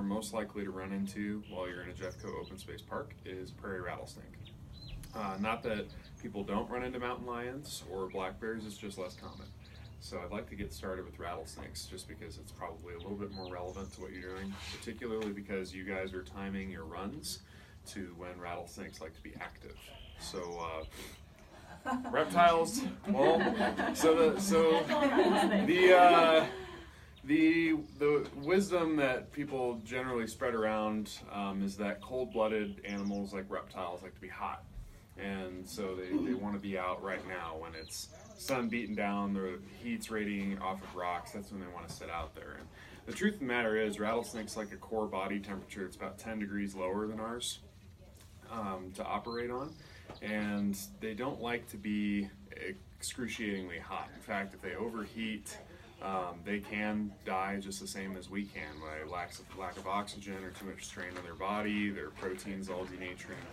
most likely to run into while you're in a Jeffco open space park is prairie rattlesnake. Not that people don't run into mountain lions or black bears, it's just less common. So I'd like to get started with rattlesnakes just because it's probably a little bit more relevant to what you're doing, particularly because you guys are timing your runs to when rattlesnakes like to be active. So reptiles, well, the wisdom that people generally spread around is that cold-blooded animals like reptiles like to be hot. And so they want to be out right now when it's sun beating down, the heat's radiating off of rocks. That's when they want to sit out there. And the truth of the matter is rattlesnakes like a core body temperature. It's about 10 degrees lower than ours to operate on. And they don't like to be excruciatingly hot. In fact, if they overheat, they can die just the same as we can by lack of oxygen or too much strain on their body, their proteins all denaturing.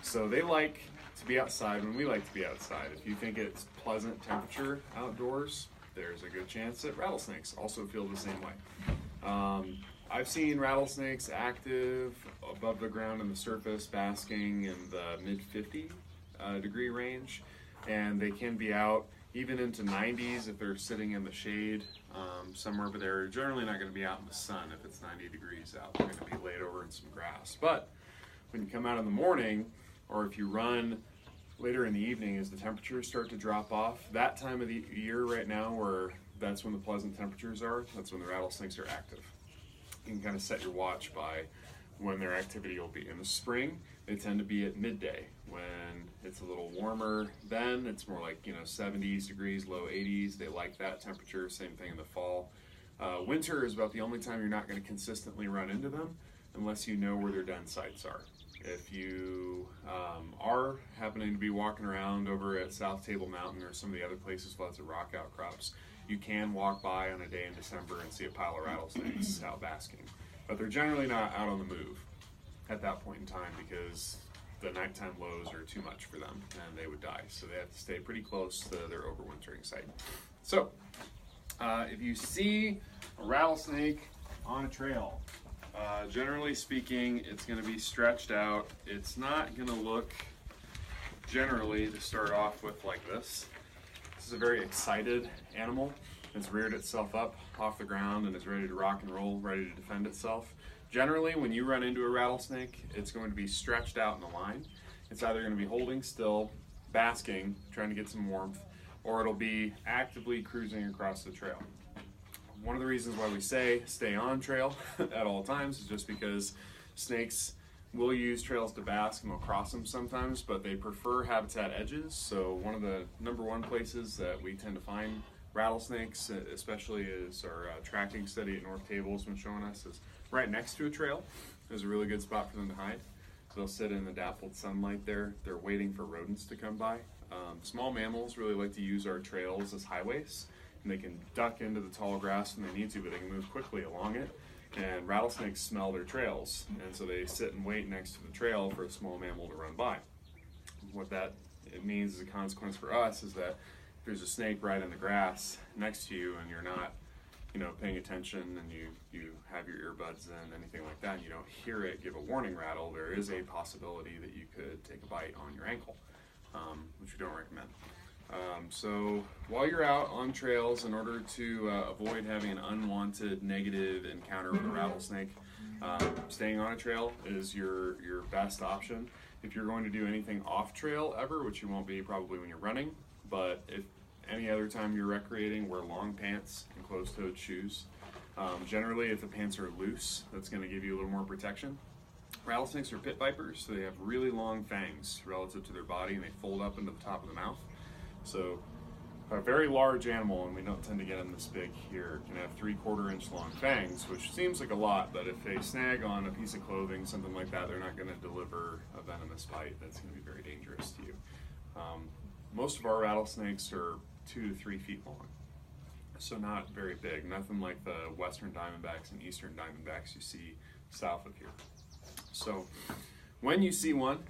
So they like to be outside when we like to be outside. If you think it's pleasant temperature outdoors, there's a good chance that rattlesnakes also feel the same way. I've seen rattlesnakes active above the ground on the surface, basking in the mid-50 degree range, and they can be out even into 90s if they're sitting in the shade somewhere, but they're generally not going to be out in the sun if it's 90 degrees out. They're going to be laid over in some grass. But when you come out in the morning, or if you run later in the evening as the temperatures start to drop off, that time of the year right now where that's when the pleasant temperatures are, that's when the rattlesnakes are active. You can kind of set your watch by when their activity will be. In the spring, they tend to be at midday when it's a little warmer. Then it's more like 70s degrees, low 80s. They like that temperature. Same thing in the fall. Winter is about the only time you're not going to consistently run into them unless you know where their den sites are. If you are happening to be walking around over at South Table Mountain or some of the other places with lots of rock outcrops, you can walk by on a day in December and see a pile of rattlesnakes out basking. But they're generally not out on the move at that point in time because the nighttime lows are too much for them and they would die. So they have to stay pretty close to their overwintering site. So if you see a rattlesnake on a trail, generally speaking, it's going to be stretched out. It's not going to look, generally, to start off with like this. This is a very excited animal. It's reared itself up off the ground and is ready to rock and roll, ready to defend itself. Generally, when you run into a rattlesnake, it's going to be stretched out in a line. It's either going to be holding still, basking, trying to get some warmth, or it'll be actively cruising across the trail. One of the reasons why we say stay on trail at all times is just because snakes will use trails to bask and they'll cross them sometimes, but they prefer habitat edges. So one of the #1 places that we tend to find rattlesnakes, especially as our tracking study at North Table has been showing us, is right next to a trail. There's a really good spot for them to hide. So they'll sit in the dappled sunlight there. They're waiting for rodents to come by. Small mammals really like to use our trails as highways. And they can duck into the tall grass when they need to, but they can move quickly along it. And rattlesnakes smell their trails, and so they sit and wait next to the trail for a small mammal to run by. What that it means as a consequence for us is that if there's a snake right in the grass next to you and you're not paying attention and you have your earbuds in, anything like that, and you don't hear it give a warning rattle, there is a possibility that you could take a bite on your ankle, which we don't recommend. So while you're out on trails, in order to avoid having an unwanted negative encounter with a rattlesnake, staying on a trail is your best option. If you're going to do anything off trail ever, which you won't be probably when you're running, but if any other time you're recreating, wear long pants and closed-toed shoes. Generally, if the pants are loose, that's going to give you a little more protection. Rattlesnakes are pit vipers, so they have really long fangs relative to their body, and they fold up into the top of the mouth. So a very large animal, and we don't tend to get them this big here, can have 3/4 inch long fangs, which seems like a lot, but if they snag on a piece of clothing, something like that, they're not going to deliver a venomous bite that's going to be very dangerous to you. Most of our rattlesnakes are 2 to 3 feet long, so not very big, nothing like the western diamondbacks and eastern diamondbacks you see south of here. So when you see one,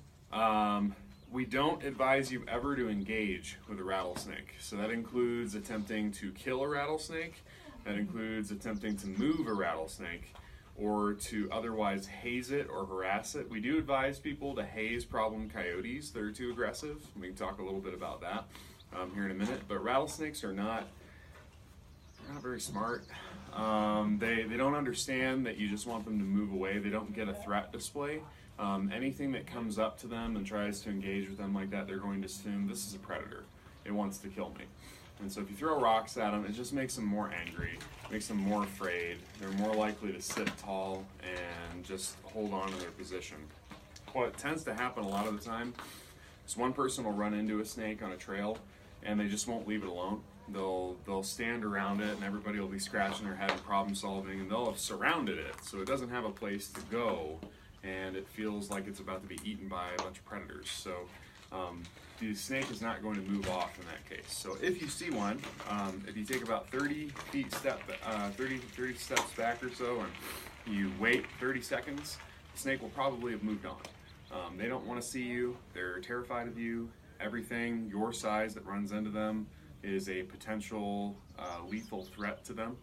we don't advise you ever to engage with a rattlesnake. So that includes attempting to kill a rattlesnake, that includes attempting to move a rattlesnake, or to otherwise haze it or harass it. We do advise people to haze problem coyotes that are too aggressive. We can talk a little bit about that here in a minute, but rattlesnakes are not very smart. They don't understand that you just want them to move away. They don't get a threat display. Anything that comes up to them and tries to engage with them like that, they're going to assume this is a predator. It wants to kill me. And so if you throw rocks at them, it just makes them more angry, makes them more afraid. They're more likely to sit tall and just hold on to their position. What tends to happen a lot of the time is one person will run into a snake on a trail and they just won't leave it alone. They'll stand around it and everybody will be scratching their head and problem solving, and they'll have surrounded it so it doesn't have a place to go and it feels like it's about to be eaten by a bunch of predators. So the snake is not going to move off in that case. So if you see one, if you take about 30 steps back or so and you wait 30 seconds, the snake will probably have moved on. They don't want to see you. They're terrified of you. Everything your size that runs into them is a potential lethal threat to them.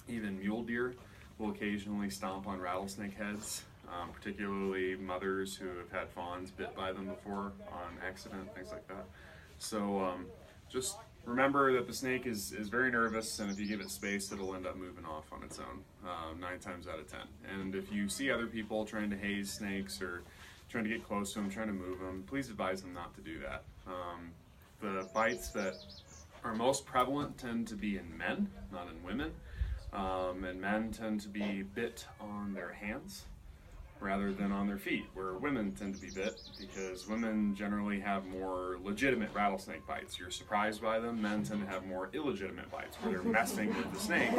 Even mule deer will occasionally stomp on rattlesnake heads, particularly mothers who have had fawns bit by them before on accident, things like that. So just remember that the snake is very nervous, and if you give it space, it'll end up moving off on its own 9 times out of 10. And if you see other people trying to haze snakes or trying to get close to them, trying to move them, please advise them not to do that. The bites that are most prevalent tend to be in men, not in women. And men tend to be bit on their hands rather than on their feet, where women tend to be bit because women generally have more legitimate rattlesnake bites. You're surprised by them. Men tend to have more illegitimate bites where they're messing with the snake.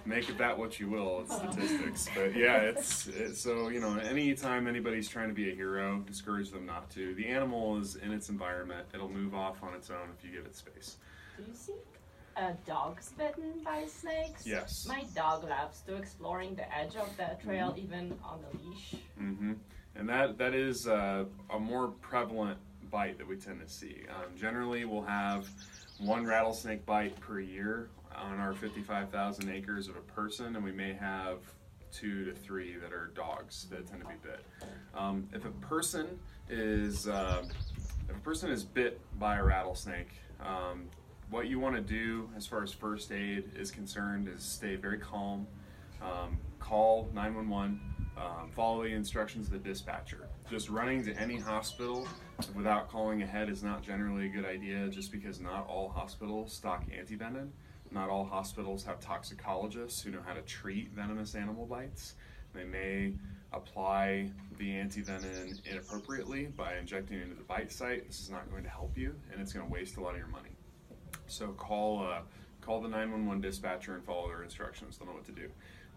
Make of that what you will, it's statistics. But yeah, so, you know, anytime anybody's trying to be a hero, discourage them not to. The animal is in its environment. It'll move off on its own if you give it space. Do you see dogs bitten by snakes? Yes. My dog loves to exploring the edge of the trail, even on the leash. Mm-hmm. And that is a more prevalent bite that we tend to see. Generally, we'll have one rattlesnake bite per year on our 55,000 acres of a person, and we may have 2 to 3 that are dogs that tend to be bit. If a person is bit by a rattlesnake, what you want to do as far as first aid is concerned is stay very calm, call 911, follow the instructions of the dispatcher. Just running to any hospital without calling ahead is not generally a good idea, just because not all hospitals stock antivenom. Not all hospitals have toxicologists who know how to treat venomous animal bites. They may apply the antivenom inappropriately by injecting it into the bite site. This is not going to help you, and it's going to waste a lot of your money. So call the 911 dispatcher and follow their instructions. They'll know what to do.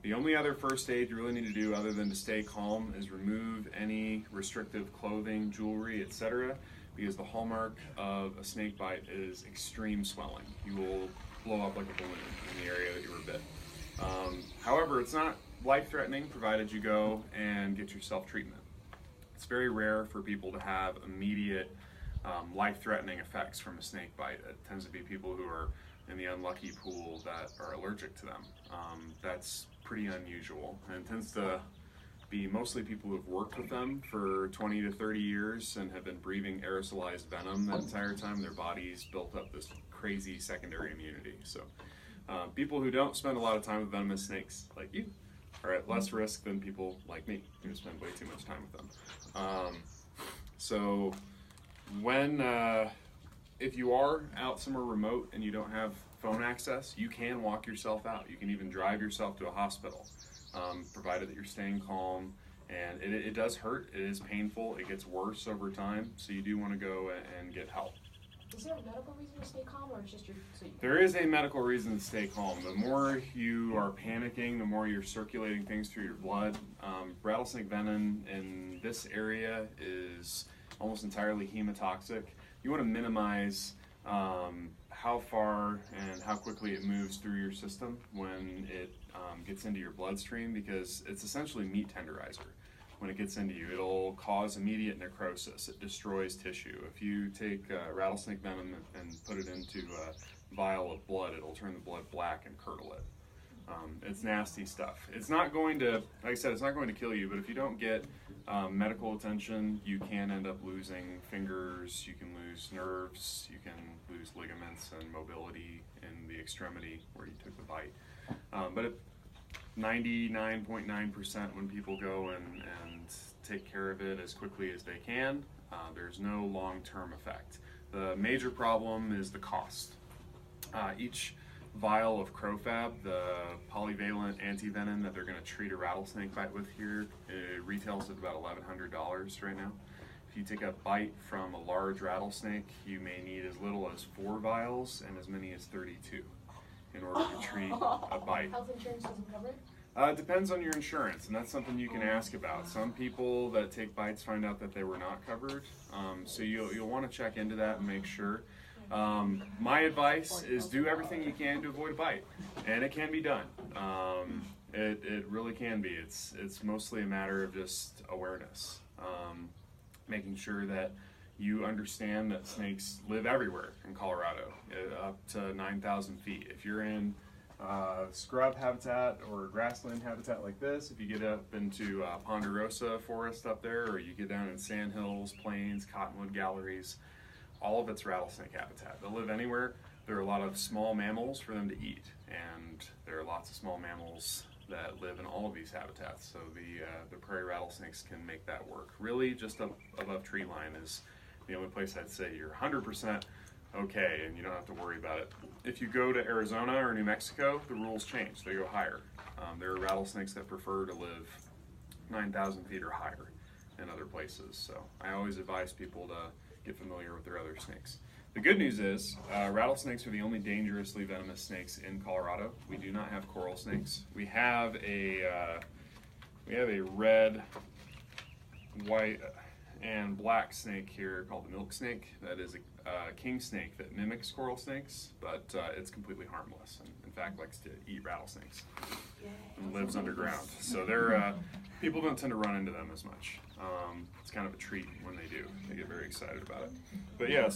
The only other first aid you really need to do other than to stay calm is remove any restrictive clothing, jewelry, etc., because the hallmark of a snake bite is extreme swelling. You will blow up like a balloon in the area that you were bit. However, it's not life-threatening provided you go and get your self-treatment. It's very rare for people to have immediate life-threatening effects from a snake bite. It tends to be people who are in the unlucky pool that are allergic to them. That's pretty unusual, and tends to be mostly people who have worked with them for 20 to 30 years and have been breathing aerosolized venom that entire time. Their bodies built up this crazy secondary immunity. So people who don't spend a lot of time with venomous snakes, like you, are at less risk than people like me who spend way too much time with them. So if you are out somewhere remote and you don't have phone access, you can walk yourself out. You can even drive yourself to a hospital, provided that you're staying calm. And it does hurt, it is painful, it gets worse over time, so you do want to go and get help. Is there a medical reason to stay calm, or it's just your sleep? There is a medical reason to stay calm. The more you are panicking, the more you're circulating things through your blood. Rattlesnake venom in this area is almost entirely hemotoxic. You want to minimize how far and how quickly it moves through your system when it gets into your bloodstream, because it's essentially meat tenderizer. When it gets into you, it'll cause immediate necrosis. It destroys tissue. If you take rattlesnake venom and put it into a vial of blood, it'll turn the blood black and curdle it. It's nasty stuff. It's not going to, like I said, it's not going to kill you, but if you don't get medical attention, you can end up losing fingers, you can lose nerves, you can lose ligaments and mobility in the extremity where you took the bite. But 99.9% when people go and take care of it as quickly as they can, there's no long-term effect. The major problem is the cost. Each vial of Crofab, the polyvalent antivenom that they're going to treat a rattlesnake bite with here, it retails at about $1,100 right now. If you take a bite from a large rattlesnake, you may need as little as 4 vials and as many as 32 in order to treat a bite. Health insurance doesn't cover it? It depends on your insurance, and that's something you can ask about. Some people that take bites find out that they were not covered, so you'll want to check into that and make sure. My advice is do everything you can to avoid a bite, and it can be done. It really can be. It's mostly a matter of just awareness, making sure that you understand that snakes live everywhere in Colorado, up to 9,000 feet. If you're in scrub habitat or grassland habitat like this, if you get up into Ponderosa forest up there, or you get down in sandhills, plains, cottonwood galleries, all of it's rattlesnake habitat. They'll live anywhere. There are a lot of small mammals for them to eat, and there are lots of small mammals that live in all of these habitats, so the prairie rattlesnakes can make that work. Really, just above tree line is the only place I'd say you're 100% okay, and you don't have to worry about it. If you go to Arizona or New Mexico, the rules change. They go higher. There are rattlesnakes that prefer to live 9,000 feet or higher in other places. So I always advise people to get familiar with their other snakes. The good news is rattlesnakes are the only dangerously venomous snakes in Colorado. We do not have coral snakes. We have a red, white, and black snake here called the milk snake. That is a king snake that mimics coral snakes, but it's completely harmless, and in fact likes to eat rattlesnakes and lives underground. So they're people don't tend to run into them as much. It's kind of a treat when they do. They get very excited about it. But yes.